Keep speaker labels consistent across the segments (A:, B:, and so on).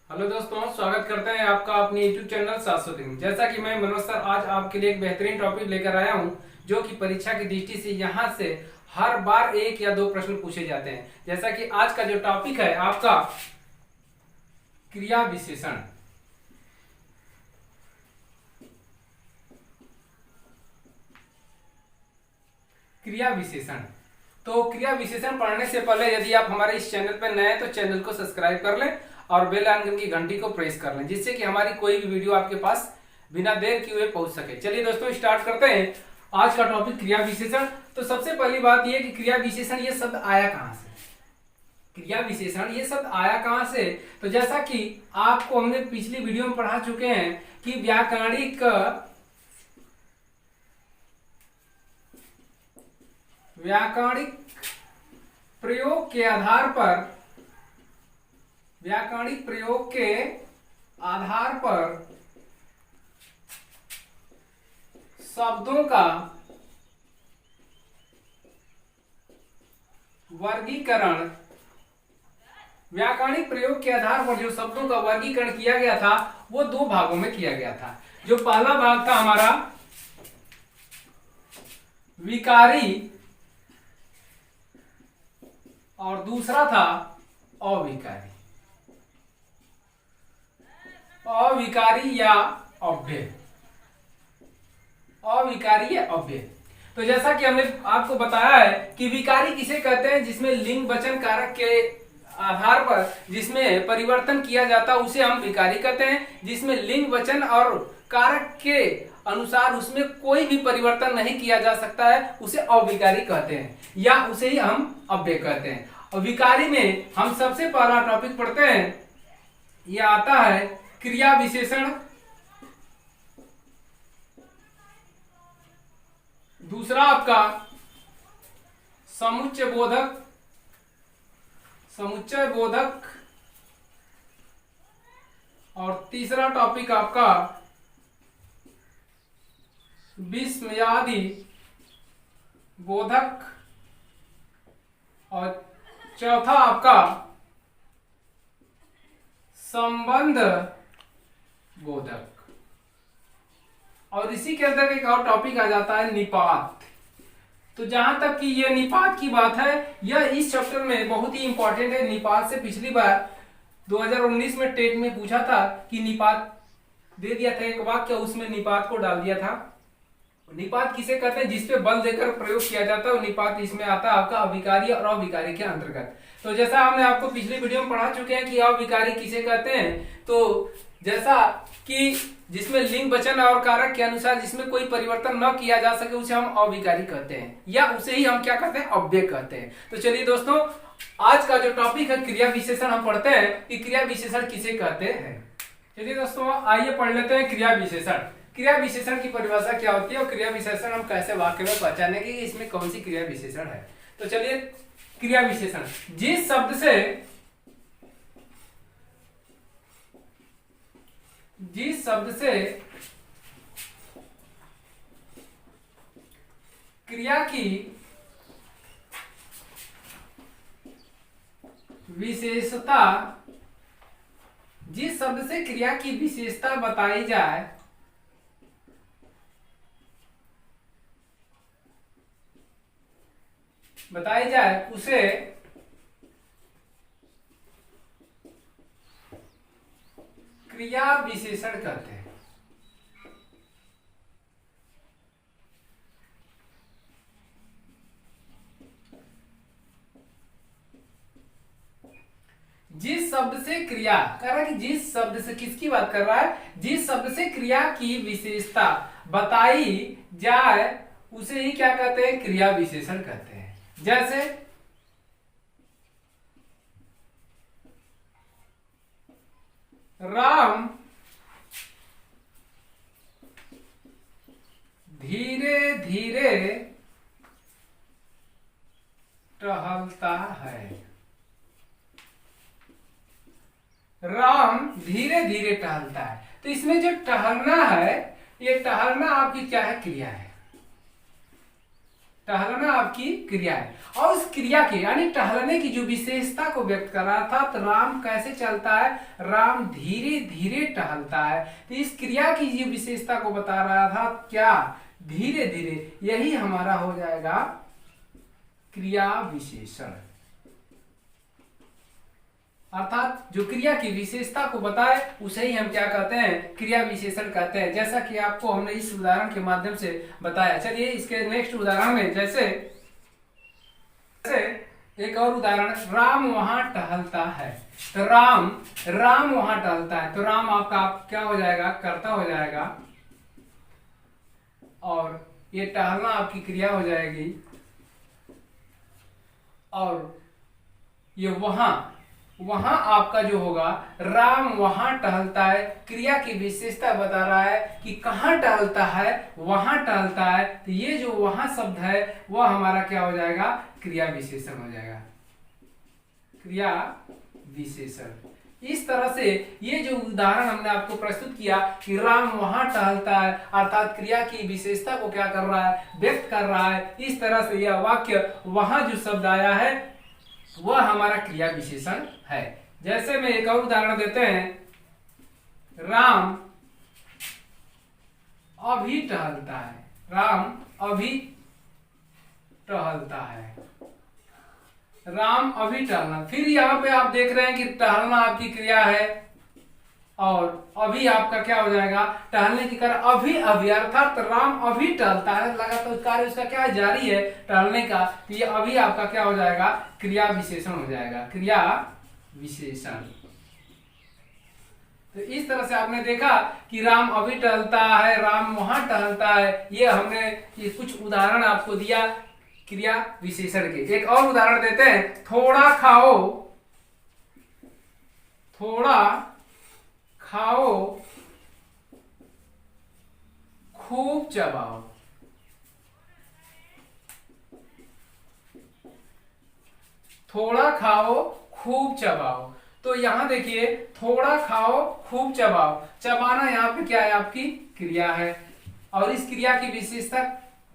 A: Hello दोस्तों, स्वागत करते हैं आपका अपने YouTube चैनल शाश्वत में। जैसा कि मैं मनोज सर आज आपके लिए एक बेहतरीन टॉपिक लेकर आया हूं, जो कि परीक्षा की दृष्टि से यहां से हर बार एक या दो प्रश्न पूछे जाते हैं। जैसा कि आज का जो टॉपिक है आपका क्रिया विशेषण। क्रिया विशेषण तो क्रिया विशेषण पढ़ने से पहले यदि आप हमारे इस चैनल पर नए हैं तो चैनल को सब्सक्राइब कर लें और बेल आइकन की घंटी को प्रेस कर लें, जिससे कि हमारी कोई भी वीडियो आपके पास बिना देर किए हुए पहुंच सके। चलिए दोस्तों, स्टार्ट करते हैं आज का टॉपिक क्रिया विशेषण। तो सबसे पहली बात यह कि क्रिया विशेषण ये शब्द आया कहां से। क्रिया विशेषण ये शब्द आया कहां से, तो जैसा कि आपको हमने पिछली वीडियो में पढ़ा चुके हैं कि व्याकरणिक प्रयोग के आधार पर व्याकरणिक प्रयोग के आधार पर शब्दों का वर्गीकरण व्याकरणिक प्रयोग के आधार पर जो शब्दों का वर्गीकरण किया गया था वो दो भागों में किया गया था। जो पहला भाग था हमारा विकारी और दूसरा था अविकारी। अविकारी या अव्यय। अविकारी या अव्यय। तो जैसा कि हमने आपको बताया है कि विकारी किसे कहते हैं, जिसमें लिंग वचन कारक के आधार पर जिसमें परिवर्तन किया जाता है उसे हम विकारी कहते हैं। जिसमें लिंग वचन और कारक के अनुसार उसमें कोई भी परिवर्तन नहीं किया जा सकता है उसे अविकारी कहते हैं, या उसे ही हम अव्यय कहते हैं। और विकारी में हम सबसे पहला टॉपिक पढ़ते हैं, यह आता है क्रिया विशेषण। दूसरा आपका समुच्चय बोधक। समुच्चय बोधक। और तीसरा टॉपिक आपका विस्मयादि बोधक। और चौथा आपका संबंध बोधक। और इसी के अंदर एक और टॉपिक आ जाता है निपात। तो जहां तक कि यह निपात की बात है, यह इस चैप्टर में बहुत ही इंपॉर्टेंट है। निपात से पिछली बार 2019 में टेट में पूछा था कि निपात दे दिया था एक वाक्य, उसमें निपात को डाल दिया था। निपात किसे कहते हैं, जिसपे बल देकर प्रयोग किया जाता है, निपात इसमें आता है आपका अविकारी और अविकारी के अंतर्गत। तो जैसा हमने आपको पिछली वीडियो में पढ़ा चुके हैं कि अविकारी किसे कहते हैं, तो जैसा कि जिसमें लिंग वचन और कारक के अनुसार जिसमें कोई परिवर्तन न किया जा सके उसे हम अविकारी कहते हैं, या उसे ही हम क्या कहते हैं, अव्यय कहते हैं। तो चलिए दोस्तों, आज का जो टॉपिक है क्रिया विशेषण, हम पढ़ते हैं कि क्रिया विशेषण किसे कहते हैं। चलिए दोस्तों, आइए पढ़ लेते हैं क्रिया विशेषण। क्रिया विशेषण की परिभाषा क्या होती है और क्रिया विशेषण हम कैसे वाक्य में पहचानेंगे कि इसमें कौन सी क्रिया विशेषण है। तो चलिए, क्रिया विशेषण जिस शब्द से क्रिया की विशेषता जिस शब्द से क्रिया की विशेषता बताई जाए उसे क्रिया विशेषण कहते हैं। जिस शब्द से क्रिया कर रहा है कि जिस शब्द से किसकी बात कर रहा है, जिस शब्द से क्रिया की विशेषता बताई जाए उसे ही क्या कहते हैं, क्रिया विशेषण कहते हैं। जैसे राम धीरे धीरे टहलता है। राम धीरे धीरे टहलता है, तो इसमें जो टहलना है, ये टहलना आपकी क्या है, क्रिया है। टहलना आपकी क्रिया है, और उस क्रिया के यानी टहलने की जो विशेषता को व्यक्त कर रहा था, तो राम कैसे चलता है, राम धीरे धीरे टहलता है। तो इस क्रिया की जो विशेषता को बता रहा था, क्या, धीरे धीरे, यही हमारा हो जाएगा क्रिया विशेषण। अर्थात जो क्रिया की विशेषता को बताए उसे ही हम क्या कहते हैं, क्रिया विशेषण कहते हैं, जैसा कि आपको हमने इस उदाहरण के माध्यम से बताया। चलिए इसके नेक्स्ट उदाहरण में जैसे एक और उदाहरण, राम वहां टहलता है। तो राम वहां टहलता है, तो राम आपका क्या हो जाएगा, कर्ता हो जाएगा, और ये टहलना आपकी क्रिया हो जाएगी, और ये वहां आपका जो होगा, राम वहां टहलता है, क्रिया की विशेषता बता रहा है कि कहाँ टहलता है, वहां टहलता है। तो ये जो वहां शब्द है वह हमारा क्या हो जाएगा, क्रिया विशेषण हो जाएगा, क्रिया विशेषण। इस तरह से ये जो उदाहरण हमने आपको प्रस्तुत किया कि राम वहां टहलता है, अर्थात क्रिया की विशेषता को क्या कर रहा है, व्यक्त कर रहा है। इस तरह से यह वाक्य, वहां जो शब्द आया है वह हमारा क्रिया विशेषण है। जैसे में एक और उदाहरण देते हैं, राम अभी टहलता है, राम अभी टहलता है, राम अभी टहलना। फिर यहाँ पे आप देख रहे हैं कि टहलना आपकी क्रिया है, और अभी आपका क्या हो जाएगा, टहलने की कार्य अभी अर्थात राम अभी टहलता है, लगातार कार्य उसका क्या जारी है, टहलने का। तो ये अभी आपका क्या हो जाएगा, क्रिया विशेषण हो जाएगा, क्रिया विशेषण। तो इस तरह से आपने देखा कि राम अभी टहलता है, राम वहां टहलता है। ये हमने ये कुछ उदाहरण आपको दिया क्रिया विशेषण के। एक और उदाहरण देते हैं, थोड़ा खाओ, थोड़ा खाओ, खूब चबाओ। थोड़ा खाओ, खूब चबाओ। तो यहां देखिए, थोड़ा खाओ, खूब चबाओ, चबाना यहाँ पे क्या है, आपकी क्रिया है, और इस क्रिया की विशेषता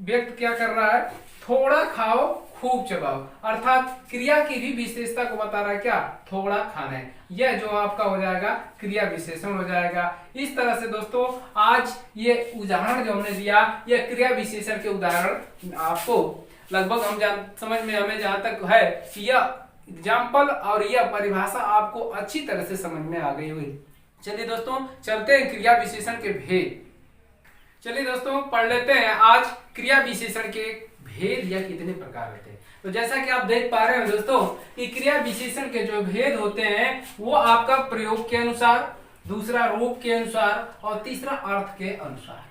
A: व्यक्त क्या कर रहा है, थोड़ा खाओ, खूब चबाओ, अर्थात क्रिया की भी विशेषता को बता रहा है, क्या, थोड़ा खाना है। यह जो आपका हो जाएगा क्रिया विशेषण हो जाएगा। इस तरह से दोस्तों आज ये उदाहरण जो हमने दिया, यह क्रिया विशेषण के उदाहरण आपको लगभग समझ में हमें जहां तक है कि यह एग्जाम्पल और यह परिभाषा आपको अच्छी तरह से समझ में आ गई हुई। चलिए दोस्तों चलते हैं क्रिया विशेषण के भेद। चलिए दोस्तों पढ़ लेते हैं आज क्रिया विशेषण के भेद या कितने प्रकार होते हैं। तो जैसा कि आप देख पा रहे हैं दोस्तों कि क्रिया विशेषण के जो भेद होते हैं वो आपका प्रयोग के अनुसार, दूसरा रूप के अनुसार, और तीसरा अर्थ के अनुसार।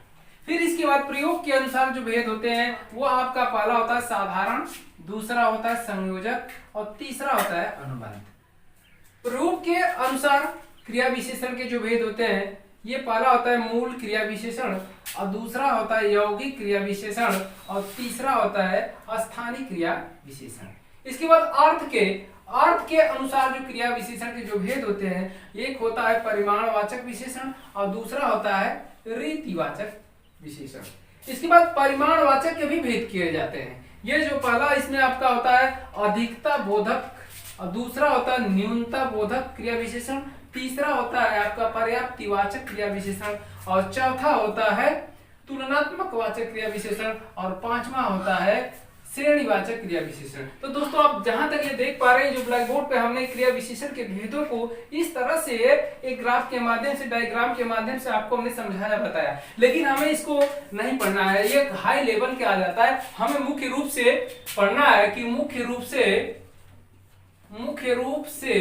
A: फिर इसके बाद प्रयोग के अनुसार जो भेद होते हैं वो आपका पहला होता है साधारण, दूसरा होता है संयोजक, और तीसरा होता है अनुबंध। रूप के अनुसार क्रिया विशेषण के जो भेद होते हैं, ये पहला होता है मूल क्रिया विशेषण, और दूसरा होता है यौगिक क्रिया विशेषण, और तीसरा होता है स्थानिक क्रिया विशेषण। इसके बाद अर्थ के अनुसार जो क्रिया विशेषण के जो भेद होते हैं, एक होता है परिमाणवाचक विशेषण और दूसरा होता है रीतिवाचक विशेषण। इसके बाद परिमाणवाचक के भी भेद किए जाते हैं। ये जो पहला इसमें आपका होता है अधिकता बोधक, और दूसरा होता है न्यूनता बोधक क्रिया विशेषण, तीसरा होता है आपका पर्याप्तिवाचक क्रिया विशेषण, और चौथा होता है तुलनात्मक वाचक क्रिया विशेषण, और पांचवा होता है श्रेणीवाचक क्रिया विशेषण। तो दोस्तों आप जहां तक ये देख पा रहे हैं, जो ब्लैक बोर्ड पे हमने क्रिया विशेषण के भेदों को इस तरह से एक ग्राफ के माध्यम से, डायग्राम के माध्यम से आपको हमने समझाया बताया, लेकिन हमें इसको नहीं पढ़ना है, ये हाई लेवल के आ जाता है। हमें मुख्य रूप से पढ़ना है कि मुख्य रूप से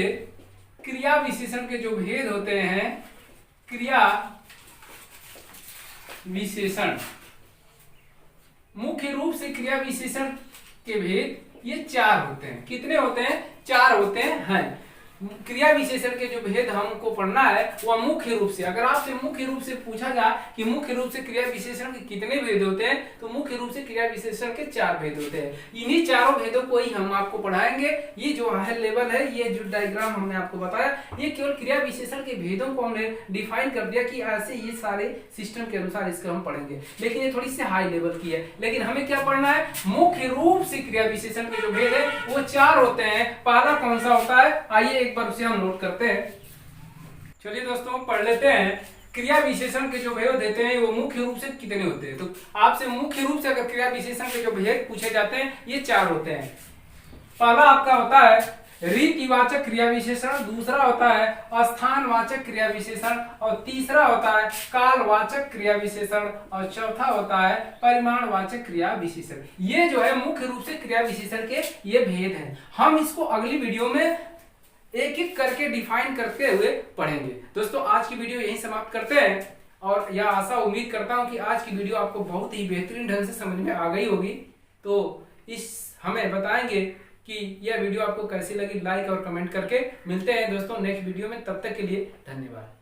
A: क्रिया विशेषण के जो भेद होते हैं, क्रिया विशेषण, मुख्य रूप से क्रिया विशेषण के भेद ये चार होते हैं। कितने होते हैं? चार होते हैं। क्रिया विशेषण के जो भेद हमको पढ़ना है वह मुख्य रूप से, अगर आपसे मुख्य रूप से पूछा जाए कि मुख्य रूप से क्रिया विशेषण के कितने भेद होते हैं, तो मुख्य रूप से क्रिया विशेषण के 4 भेद होते हैं। इन्हीं चारों भेदों को ही हम आपको पढ़ाएंगे। ये जो हाई लेवल है, ये जो डायग्राम हमने आपको बताया, ये केवल क्रिया विशेषण के भेदों को हमने डिफाइन कर दिया कि ऐसे ये सारे सिस्टम के अनुसार इसको हम पढ़ेंगे, लेकिन ये थोड़ी सी हाई लेवल की है। लेकिन हमें क्या पढ़ना है, मुख्य रूप से क्रिया विशेषण के जो भेद है वो 4 होते हैं। पहला कौन सा होता है, आइए एक बार उसे हम नोट करते हैं। चलिए दोस्तों पढ़ लेते हैं। क्रिया विशेषण के जो भेद देते हैं वो मुख्य रूप से कितने होते हैं, तो आपसे मुख्य रूप से अगर क्रिया विशेषण के जो भेद पूछे जाते हैं ये 4 होते हैं। पहला आपका होता है रीतिवाचक क्रिया विशेषण, दूसरा होता है स्थानवाचक क्रिया विशेषण, और तीसरा होता है कालवाचक क्रिया विशेषण, और चौथा होता है परिमाणवाचक क्रिया विशेषण। ये जो है मुख्य रूप से क्रिया विशेषण के ये भेद हैं। हम इसको अगली वीडियो में एक एक करके डिफाइन करते हुए पढ़ेंगे। दोस्तों आज की वीडियो यहीं समाप्त करते हैं, और यह आशा उम्मीद करता हूं कि आज की वीडियो आपको बहुत ही बेहतरीन ढंग से समझ में आ गई होगी। तो इस हमें बताएंगे कि यह वीडियो आपको कैसी लगी, लाइक और कमेंट करके। मिलते हैं दोस्तों नेक्स्ट वीडियो में, तब तक के लिए धन्यवाद।